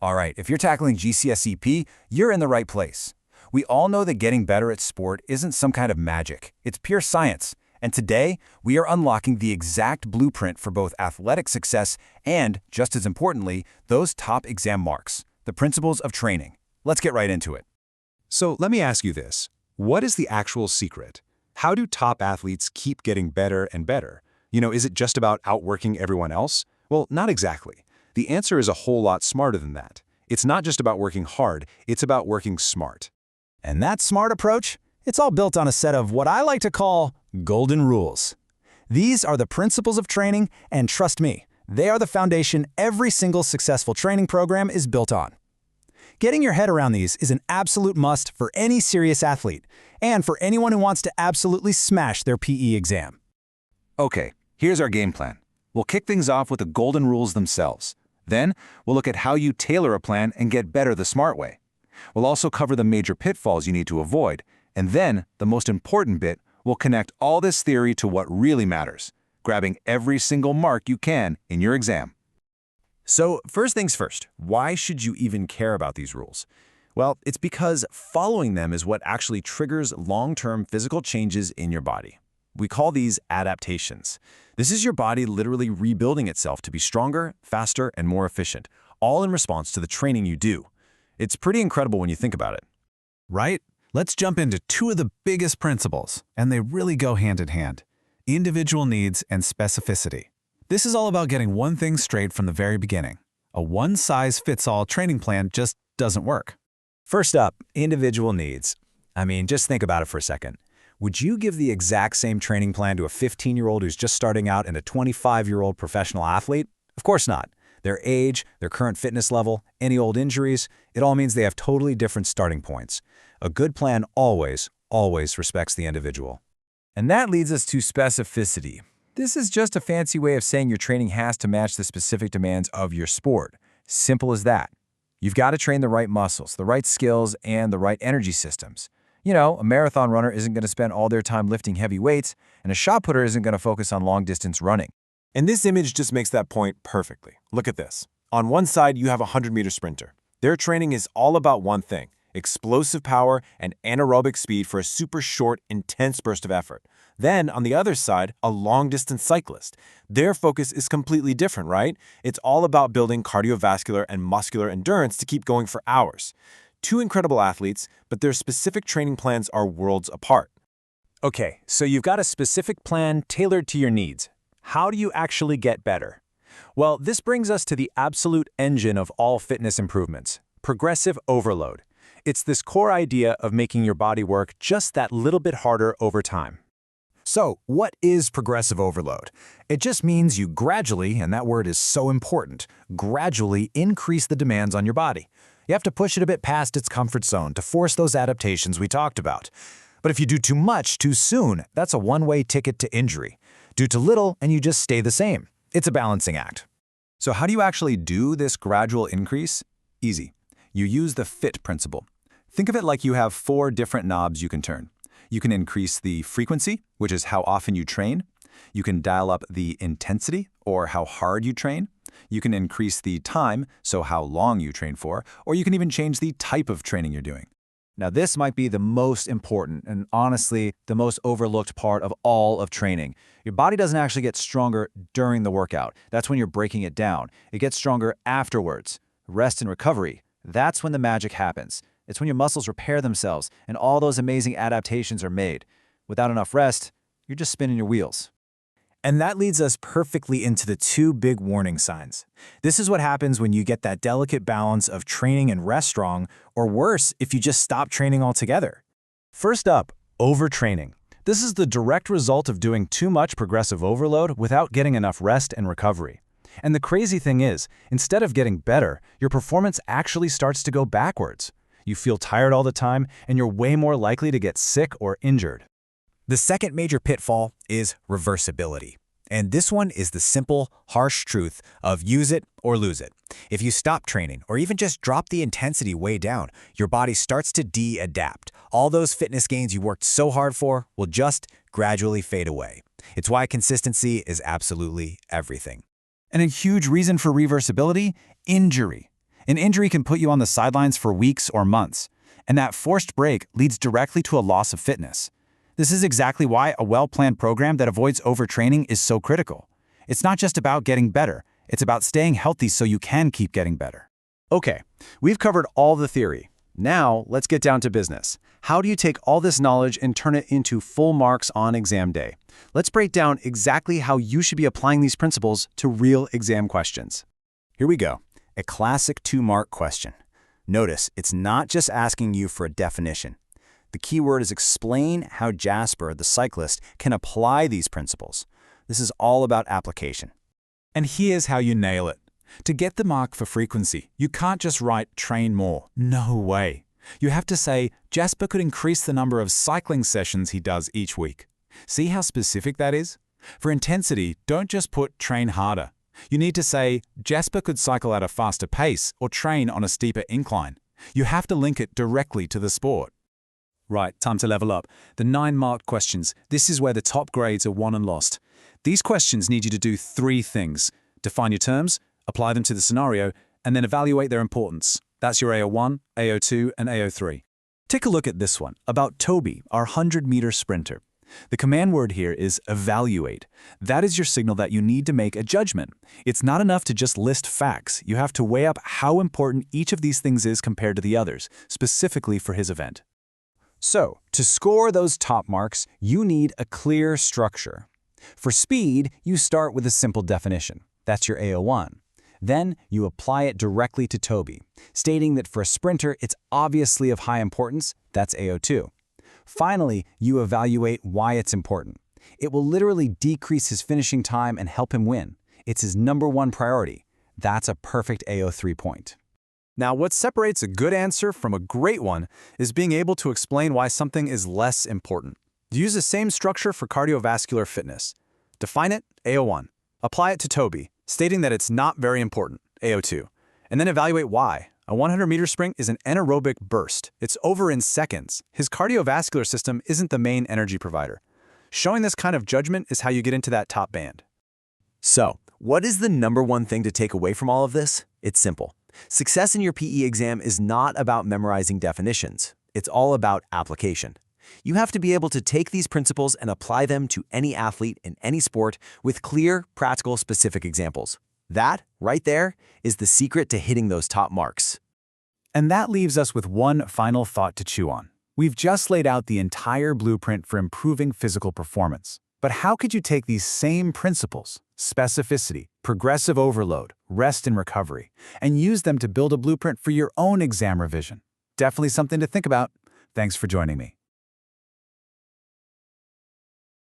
All right, if you're tackling GCSEP, you're in the right place. We all know that getting better at sport isn't some kind of magic. It's pure science. And today, we are unlocking the exact blueprint for both athletic success and, just as importantly, those top exam marks, the principles of training. Let's get right into it. So let me ask you this. What is the actual secret? How do top athletes keep getting better and better? Is it just about outworking everyone else? Well, not exactly. The answer is a whole lot smarter than that. It's not just about working hard, it's about working smart. And that smart approach, it's all built on a set of what I like to call golden rules. These are the principles of training, and trust me, they are the foundation every single successful training program is built on. Getting your head around these is an absolute must for any serious athlete, and for anyone who wants to absolutely smash their PE exam. Okay, here's our game plan. We'll kick things off with the golden rules themselves. Then, we'll look at how you tailor a plan and get better the smart way. We'll also cover the major pitfalls you need to avoid, and then, the most important bit, we'll connect all this theory to what really matters, grabbing every single mark you can in your exam. So, first things first, why should you even care about these rules? Well, it's because following them is what actually triggers long-term physical changes in your body. We call these adaptations. This is your body literally rebuilding itself to be stronger, faster, and more efficient, all in response to the training you do. It's pretty incredible when you think about it. Right? Let's jump into two of the biggest principles, and they really go hand in hand: individual needs and specificity. This is all about getting one thing straight from the very beginning. A one-size-fits-all training plan just doesn't work. First up, individual needs. Just think about it for a second. Would you give the exact same training plan to a 15-year-old who's just starting out and a 25-year-old professional athlete? Of course not. Their age, their current fitness level, any old injuries, it all means they have totally different starting points. A good plan always respects the individual. And that leads us to specificity. This is just a fancy way of saying your training has to match the specific demands of your sport. Simple as that. You've got to train the right muscles, the right skills, and the right energy systems. A marathon runner isn't going to spend all their time lifting heavy weights, and a shot putter isn't going to focus on long-distance running. And this image just makes that point perfectly. Look at this. On one side, you have a 100-meter sprinter. Their training is all about one thing: explosive power and anaerobic speed for a super short, intense burst of effort. Then, on the other side, a long-distance cyclist. Their focus is completely different, right? It's all about building cardiovascular and muscular endurance to keep going for hours. Two incredible athletes, but their specific training plans are worlds apart. Okay, so you've got a specific plan tailored to your needs. How do you actually get better? Well, this brings us to the absolute engine of all fitness improvements: progressive overload. It's this core idea of making your body work just that little bit harder over time. So, what is progressive overload? It just means you gradually, and that word is so important, gradually increase the demands on your body. You have to push it a bit past its comfort zone to force those adaptations we talked about. But if you do too much too soon, that's a one-way ticket to injury. Do too little and you just stay the same. It's a balancing act. So how do you actually do this gradual increase? Easy. You use the FIT principle. Think of it like you have 4 different knobs you can turn. You can increase the frequency, which is how often you train. You can dial up the intensity, or how hard you train. You can increase the time, so how long you train for, or you can even change the type of training you're doing. Now, this might be the most important and honestly the most overlooked part of all of training. Your body doesn't actually get stronger during the workout. That's when you're breaking it down. It gets stronger afterwards. Rest and recovery, that's when the magic happens. It's when your muscles repair themselves and all those amazing adaptations are made. Without enough rest, you're just spinning your wheels. And that leads us perfectly into the 2 big warning signs. This is what happens when you get that delicate balance of training and rest wrong, or worse, if you just stop training altogether. First up, overtraining. This is the direct result of doing too much progressive overload without getting enough rest and recovery. And the crazy thing is, instead of getting better, your performance actually starts to go backwards. You feel tired all the time, and you're way more likely to get sick or injured. The second major pitfall is reversibility. And this one is the simple, harsh truth of use it or lose it. If you stop training or even just drop the intensity way down, your body starts to de-adapt. All those fitness gains you worked so hard for will just gradually fade away. It's why consistency is absolutely everything. And a huge reason for reversibility: injury. An injury can put you on the sidelines for weeks or months, and that forced break leads directly to a loss of fitness. This is exactly why a well-planned program that avoids overtraining is so critical. It's not just about getting better, it's about staying healthy so you can keep getting better. Okay, we've covered all the theory. Now, let's get down to business. How do you take all this knowledge and turn it into full marks on exam day? Let's break down exactly how you should be applying these principles to real exam questions. Here we go. A classic 2-mark question. Notice, it's not just asking you for a definition. The key word is explain how Jasper, the cyclist, can apply these principles. This is all about application. And here's how you nail it. To get the mark for frequency, you can't just write train more. No way. You have to say Jasper could increase the number of cycling sessions he does each week. See how specific that is? For intensity, don't just put train harder. You need to say Jasper could cycle at a faster pace or train on a steeper incline. You have to link it directly to the sport. Right, time to level up. The 9-marked questions. This is where the top grades are won and lost. These questions need you to do 3 things. Define your terms, apply them to the scenario, and then evaluate their importance. That's your AO1, AO2, and AO3. Take a look at this one, about Toby, our 100-meter sprinter. The command word here is evaluate. That is your signal that you need to make a judgment. It's not enough to just list facts. You have to weigh up how important each of these things is compared to the others, specifically for his event. So, to score those top marks, you need a clear structure. For speed, you start with a simple definition. That's your AO1. Then, you apply it directly to Toby, stating that for a sprinter, it's obviously of high importance. That's AO2. Finally, you evaluate why it's important. It will literally decrease his finishing time and help him win. It's his #1 priority. That's a perfect AO3 point. Now, what separates a good answer from a great one is being able to explain why something is less important. Use the same structure for cardiovascular fitness. Define it, AO1. Apply it to Toby, stating that it's not very important, AO2. And then evaluate why. A 100-meter sprint is an anaerobic burst. It's over in seconds. His cardiovascular system isn't the main energy provider. Showing this kind of judgment is how you get into that top band. So, what is the #1 thing to take away from all of this? It's simple. Success in your PE exam is not about memorizing definitions. It's all about application. You have to be able to take these principles and apply them to any athlete in any sport with clear, practical, specific examples. That, right there, is the secret to hitting those top marks. And that leaves us with one final thought to chew on. We've just laid out the entire blueprint for improving physical performance. But how could you take these same principles, specificity, progressive overload, rest and recovery, and use them to build a blueprint for your own exam revision? Definitely something to think about. Thanks for joining me.